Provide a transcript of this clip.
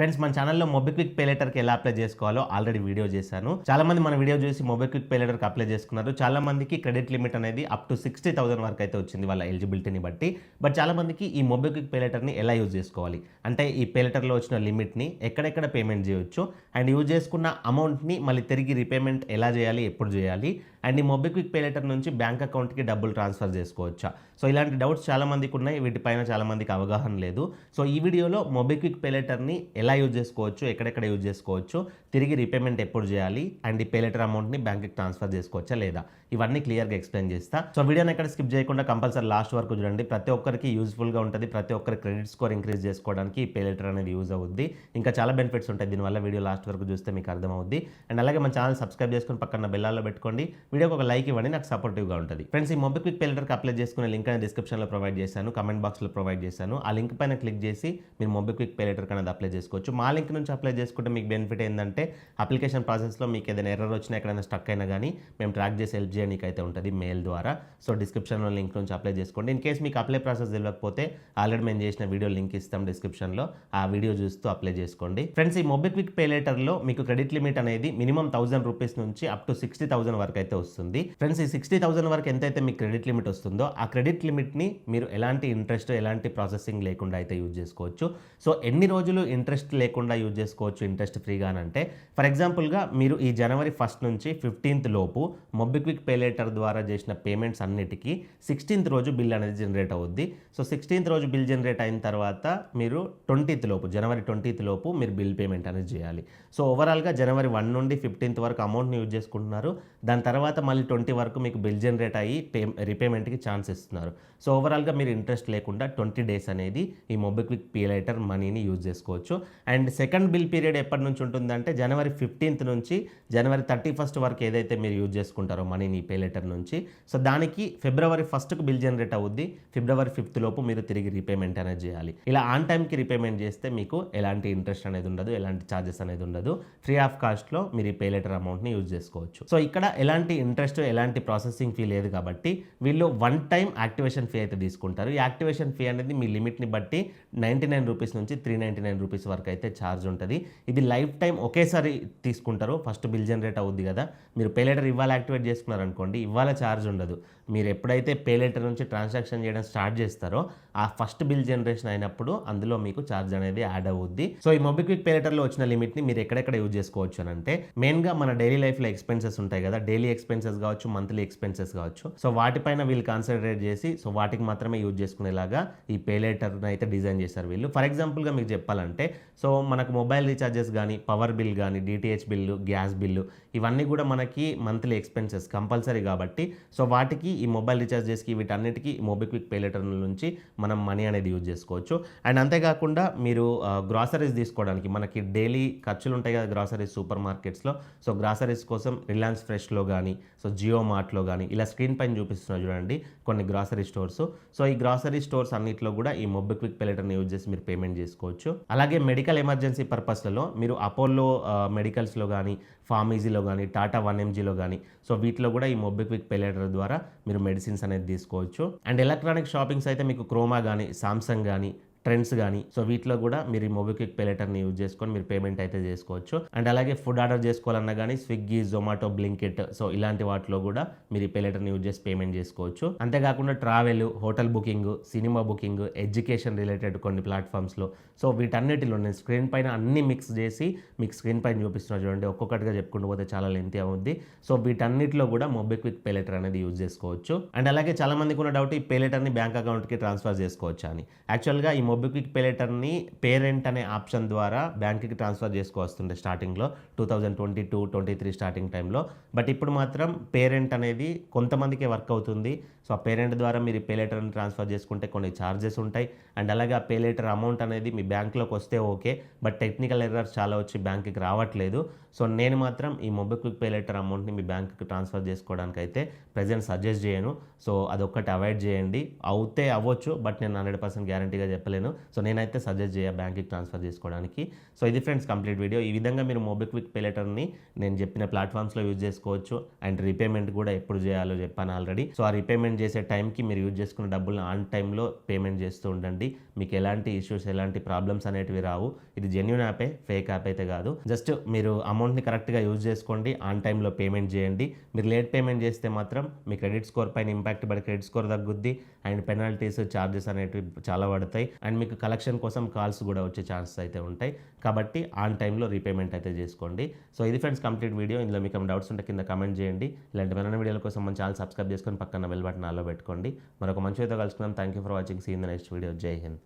Friends మన ఛానల్లో MobiKwik pay లెటర్కి ఎలా అప్లై చేసుకోవాలో ఆల్రెడీ వీడియో చేశాను. చాలా మంది మన వీడియో చూసి మొబిక్విక్ పే లెటర్కి అప్లై చేసుకున్నారు. చాలా మందికి క్రెడిట్ లిమిట్ అనేది అప్ టు 60,000 వరకు అయితే వచ్చింది వాళ్ళ ఎలిజిబిలిటీని బట్టి. బట్ చాలా మందికి ఈ మొబిక్విక్ పే లెటర్ని ఎలా యూజ్ చేసుకోవాలి, అంటే ఈ పే లెటర్లో వచ్చిన లిమిట్ని ఎక్కడెక్కడ పేమెంట్ చేయొచ్చు అండ్ యూజ్ చేసుకున్న అమౌంట్ని మళ్ళీ తిరిగి రీపేమెంట్ ఎలా చేయాలి, ఎప్పుడు చేయాలి, అండ్ ఈ మొబిక్విక్ పే లెటర్ నుంచి బ్యాంక్ అకౌంట్కి డబ్బులు ట్రాన్స్ఫర్ చేసుకోవచ్చా. సో ఇలాంటి డౌట్స్ చాలా మందికి ఉన్నాయి, వీటిపైన చాలా మందికి అవగాహన లేదు. సో ఈ వీడియోలో మొబిక్విక్ పే లెటర్ని ఎలా యూజ్ చేసుకోవచ్చు, ఎక్కడెక్కడ యూజ్ చేసుకోవచ్చు, తిరిగి రీపేమెంట్ ఎప్పుడు చేయాలి, అండ్ ఈ పే లెటర్ అమౌంట్ని బ్యాంక్కి ట్రాన్స్ఫర్ చేసుకోవచ్చా లేదా, ఇవన్నీ క్లియర్గా ఎక్స్ప్లెయిన్ చేస్తా. సో వీడియోని ఎక్కడ స్కిప్ చేయకుండా కంపల్సరీ లాస్ట్ వరకు చూడండి. ప్రతి ఒక్కరికి యూజ్ఫుల్గా ఉంటుంది, ప్రతి ఒక్కరి క్రెడిట్ స్కోర్ ఇంక్రీజ్ చేసుకోవడానికి ఈ పే లెటర్ అనేది యూజ్ అవుద్ది. ఇంకా చాలా బెనిఫిట్స్ ఉంటాయి దీనివల్ల, వీడియో లాస్ట్ వరకు చూస్తే మీకు అర్థమవుద్ది. అండ్ అలాగే మన ఛానల్ సబ్స్క్రైబ్ చేసుకుని పక్కన బెల్లాల్లో పెట్టుకోండి, వీడియోకి ఒక లైక్ ఇవ్వండి, నాకు సపోర్టివ్గా ఉంటుంది. ఫ్రెండ్స్, ఈ మొబిక్విక్ పే లెటర్కి అప్లై చేసుకునే లింక్ అనేది డిస్క్రిప్షన్లో ప్రొవైడ్ చేశాను, కమెంట్ బాక్స్లో ప్రొవైడ్ చేశాను. ఆ లింక్ పైన క్లిక్ చేసి మీరు మొబిక్విక్ పే లెటర్కి అనేది అప్లై చేసుకోవచ్చు. మా లింక్ నుంచి అప్లై చేసుకుంటే మీకు బెనిఫిట్ ఏంటంటే అప్లికేషన్ ప్రాసెస్లో మీకు ఏదైనా ఎర్రర్ వచ్చినా, ఎక్కడైనా స్టక్ అయినా కానీ మేము ట్రాక్ చేసి హెల్ప్ చేయడానికి అయితే ఉంటుంది మెయిల్ ద్వారా. సో డిస్క్రిప్షన్లో లింక్ నుంచి అప్లై చేసుకోండి. ఇన్ కేస్ మీకు అప్లై ప్రాసెస్ తెలియకపోతే ఆల్రెడీ మేము చేసిన వీడియో లింక్ ఇస్తాం డిస్క్రిప్షన్లో, ఆ వీడియో చూస్తూ అప్లై చేసుకోండి. ఫ్రెండ్స్, ఈ మొబిక్విక్ పే లెటర్లో మీకు క్రెడిట్ లిమిట్ అనేది మినిమం 1000 రూపీస్ నుంచి అప్ టు 60,000 వరకు అయితే వస్తుంది. ఫ్రెండ్స్, ఈ 60,000 వరకు ఎంతైతే మీకు క్రెడిట్ లిమిట్ వస్తుందో ఆ క్రెడిట్ లిమిట్ని మీరు ఎలాంటి ఇంట్రెస్ట్, ఎలాంటి ప్రాసెసింగ్ లేకుండా అయితే యూజ్ చేసుకోవచ్చు. సో ఎన్ని రోజులు ఇంట్రెస్ట్ లేకుండా యూజ్ చేసుకోవచ్చు, ఇంట్రెస్ట్ ఫ్రీగా అంటే ఫర్ ఎగ్జాంపుల్గా మీరు ఈ జనవరి 1 నుంచి 15th లోపు మొబిక్విక్ పే లెటర్ ద్వారా చేసిన పేమెంట్స్ అన్నిటికీ 16th రోజు బిల్ అనేది జనరేట్ అవుద్ది. సో 16th రోజు బిల్ జనరేట్ అయిన తర్వాత మీరు 20th లోపు, జనవరి 20th లోపు మీరు బిల్ పేమెంట్ అనేది చేయాలి. సో ఓవరాల్గా జనవరి 1 నుండి 15th వరకు అమౌంట్ని యూజ్ చేసుకుంటున్నారు. దాని తర్వాత మళ్ళీ 20 వరకు మీకు బిల్ జనరేట్ అయ్యి రీపేమెంట్కి ఛాన్స్ ఇస్తున్నారు. సో ఓవరాల్గా మీరు ఇంట్రెస్ట్ లేకుండా 20 డేస్ అనేది ఈ మొబిక్విక్ పే లెటర్ మనీని యూజ్ చేసుకోవచ్చు. అండ్ సెకండ్ బిల్ పీరియడ్ ఎప్పటి నుంచి ఉంటుందంటే జనవరి 15th నుంచి జనవరి 31st వరకు ఏదైతే మీరు యూజ్ చేసుకుంటారో మనీని పే లెటర్ నుంచి, సో దానికి ఫిబ్రవరి 1కు బిల్ జనరేట్ అవుద్ది. ఫిబ్రవరి 5th లోపు మీరు తిరిగి రీపేమెంట్ అనేది చేయాలి. ఇలా ఆన్ టైంకి రీపేమెంట్ చేస్తే మీకు ఎలాంటి ఇంట్రెస్ట్ అనేది ఉండదు, ఎలాంటి ఛార్జెస్ అనేది ఉండదు. ఫ్రీ ఆఫ్ కాస్ట్లో మీరు ఈ పే లెటర్ అమౌంట్ని యూజ్ చేసుకోవచ్చు. సో ఇక్కడ ఎలాంటి ఇంట్రెస్ట్, ఎలాంటి ప్రాసెసింగ్ ఫీ లేదు కాబట్టి వీళ్ళు 1 టైం యాక్టివేషన్ ఫీ అయితే తీసుకుంటారు. ఈ యాక్టివేషన్ ఫీ అనేది మీ లిమిట్ని బట్టి 99 రూపీస్ నుంచి 399 రూపీస్ వరకు అయితే ఛార్జ్ ఉంటుంది. ఇది లైఫ్ టైం ఒకేసారి తీసుకుంటారు. ఫస్ట్ బిల్ జనరేట్ అవుద్ది కదా, మీరు పే లెటర్ ఇవాళ యాక్టివేట్ చేసుకున్నారనుకోండి, ఇవాళ ఛార్జ్ ఉండదు. మీరు ఎప్పుడైతే పే లెటర్ నుంచి ట్రాన్సాక్షన్ చేయడం స్టార్ట్ చేస్తారో ఆ ఫస్ట్ బిల్ జనరేషన్ అయినప్పుడు అందులో మీకు ఛార్జ్ అనేది యాడ్ అవుద్ది. సో ఈ మొబిక్విక్ పే లెటర్లో వచ్చిన లిమిట్ని మీరు ఎక్కడెక్కడ యూజ్ చేసుకోవచ్చు అని అంటే మెయిన్గా మన డైలీ లైఫ్లో ఎక్స్పెన్సెస్ ఉంటాయి కదా, డైలీ ఎక్స్పెన్సెస్ కావచ్చు, మంత్లీ ఎక్స్పెన్సెస్ కావచ్చు. సో వాటిపైన వీళ్ళు కాన్సన్ట్రేట్ చేసి సో వాటికి మాత్రమే యూజ్ చేసుకునేలాగా ఈ పే లెటర్ని అయితే డిజైన్ చేశారు వీళ్ళు. ఫర్ ఎగ్జాంపుల్గా మీకు చెప్పాలంటే సో మనకు మొబైల్ రీఛార్జెస్ కానీ, పవర్ బిల్ కానీ, డిటిహెచ్ బిల్లు, గ్యాస్ బిల్లు, ఇవన్నీ కూడా మనకి మంత్లీ ఎక్స్పెన్సెస్ కంపల్సరీ కాబట్టి సో వాటికి ఈ మొబైల్ రీఛార్జెస్కి వీటన్నిటికీ మొబిక్విక్ పే లెటర్ నుంచి మనం మనీ అనేది యూజ్ చేసుకోవచ్చు. అండ్ అంతేకాకుండా మీరు గ్రాసరీస్ తీసుకోవడానికి మనకి డైలీ ఖర్చులు ఉంటాయి కదా గ్రాసరీస్ సూపర్ మార్కెట్స్లో. సో గ్రాసరీస్ కోసం రిలయన్స్ ఫ్రెష్లో కానీ, సో జియో మార్ట్లో కానీ ఇలా స్క్రీన్ పైన చూపిస్తున్నారు చూడండి కొన్ని గ్రాసరీ స్టోర్స్. సో ఈ గ్రాసరీ స్టోర్స్ అన్నింటిలో కూడా ఈ మొబిక్విక్ పే లెటర్ని యూజ్ చేసి మీరు పేమెంట్ చేసుకోవచ్చు. అలాగే మెడికల్ ఎమర్జెన్సీ పర్పస్లలో మీరు అపోలో మెడికల్స్లో కానీ, ఫార్మసీలో కానీ, టాటా 1mgలో కానీ, సో వీటిలో కూడా ఈ మొబిక్విక్ పే లెటర్ ద్వారా మీరు మెడిసిన్స్ అనేది తీసుకోవచ్చు. అండ్ ఎలక్ట్రానిక్ షాపింగ్స్ అయితే మీకు క్రోమా కానీ, సామ్సంగ్ కానీ, ట్రెండ్స్ కానీ, సో వీటిలో కూడా మీరు ఈ మొబిక్విక్ పే లెటర్ని యూజ్ చేసుకొని మీరు పేమెంట్ అయితే చేసుకోవచ్చు. అండ్ అలాగే ఫుడ్ ఆర్డర్ చేసుకోవాలన్నా కానీ స్విగ్గీ, జొమాటో, బ్లింకిట్, సో ఇలాంటి వాటిలో కూడా మీరు ఈ పే లెటర్ని యూజ్ చేసి పేమెంట్ చేసుకోవచ్చు. అంతేకాకుండా travel, hotel booking, cinema booking, education related కొన్ని ప్లాట్ఫామ్స్లో, సో వీటన్నిటిలో నేను స్క్రీన్ పైన అన్ని మిక్స్ చేసి మీకు స్క్రీన్ పైన చూపిస్తున్నా చూడండి, ఒక్కొక్కటిగా చెప్పుకుంటూ పోతే చాలా లెంతీ అవుద్ది. సో వీటన్నిటిలో కూడా మొబిక్విక్ పే లెటర్ అనేది యూజ్ చేసుకోవచ్చు. అండ్ అలాగే చాలా మందికి ఉన్న డౌట్, ఈ పే లెటర్ని బ్యాంక్ అకౌంట్కి ట్రాన్స్ఫర్ చేసుకోవచ్చా అని. యాక్చువల్గా ఈ మొబిక్విక్ పే లెటర్ని పేరెంట్ అనే ఆప్షన్ ద్వారా బ్యాంక్కి ట్రాన్స్ఫర్ చేసుకోవస్తుండే స్టార్టింగ్లో 2022-23 స్టార్టింగ్ టైంలో. బట్ ఇప్పుడు మాత్రం పేరెంట్ అనేది కొంతమందికే వర్క్ అవుతుంది. సో ఆ పేరెంట్ ద్వారా మీరు పే లెటర్ని ట్రాన్స్ఫర్ చేసుకుంటే కొన్ని ఛార్జెస్ ఉంటాయి. అండ్ అలాగే ఆ పే లెటర్ అమౌంట్ అనేది మీ బ్యాంక్లోకి వస్తే ఓకే, బట్ టెక్నికల్ ఎర్రర్స్ చాలా వచ్చి బ్యాంక్కి రావట్లేదు. సో నేను మాత్రం ఈ మొబిక్విక్ పే లెటర్ అమౌంట్ని మీ బ్యాంక్కి ట్రాన్స్ఫర్ చేసుకోవడానికి అయితే ప్రజెంట్ సజెస్ట్ చేయను. సో అదొక్కటి అవాయిడ్ చేయండి. అవుతే అవ్వచ్చు, బట్ నేను 100% గ్యారంటీగా చెప్పలేను చెప్పలేను. సో నేనైతే సజెస్ట్ చేయ బ్యాంక్‌కి ట్రాన్స్‌ఫర్ చేసుకోవడానికి. సో ఇది ఫ్రెండ్స్ కంప్లీట్ వీడియో. ఈ విధంగా మీరు మోబిక్విక్ పే లెటర్‌ని నేను చెప్పిన ప్లాట్‌ఫామ్స్‌లో యూజ్ చేసుకోవచ్చు. అండ్ రీపేమెంట్ కూడా ఎప్పుడు చేయాలో చెప్పాను ఆల్రెడీ. సో ఆ రీపేమెంట్ చేసే టైంకి మీరు యూజ్ చేసుకున్న డబ్బులను ఆన్ టైమ్‌లో పేమెంట్ చేస్తూ ఉండండి. మీకు ఎలాంటి ఇష్యూస్, ఎలాంటి ప్రాబ్లమ్స్ అనేటివి రావు. ఇది జెన్యూన్ యాపే, ఫేక్ యాప్ అయితే కాదు. జస్ట్ మీరు అమౌంట్‌ని కరెక్ట్‌గా యూజ్ చేసుకోండి. ఆన్ టైమ్‌లో పేమెంట్ చేయండి. మీరు లేట్ పేమెంట్ చేస్తే మాత్రం మీ క్రెడిట్ స్కోర్ పైన ఇంపాక్ట్ పడి క్రెడిట్ స్కోర్ తగ్గుద్ది. అండ్ పెనాల్టీస్, చార్జెస్ అనేటివి చాలా పడతాయి. అండ్ మీకు కలెక్షన్ కోసం కాల్స్ కూడా వచ్చే ఛాన్సెస్ అయితే ఉంటాయి. కాబట్టి ఆన్ టైమ్‌లో రీపేమెంట్ అయితే చేసుకోండి. సో ఇది ఫ్రెండ్స్ కంప్లీట్ వీడియో. ఇందులో మీకు ఏమైనా డౌట్స్ ఉంటే కింద కామెంట్ చేయండి. ఇలాంటి మరిన్ని వీడియోల కోసం మన ఛానల్ సబ్స్క్రైబ్ చేసుకొని పక్కన బెల్ బటన్ ఆన్‌లో పెట్టుకోండి. మరొక మంచి వీడియోతో కలుసుకుందాం. Thank you for watching. See you in the next video. Jai Hind.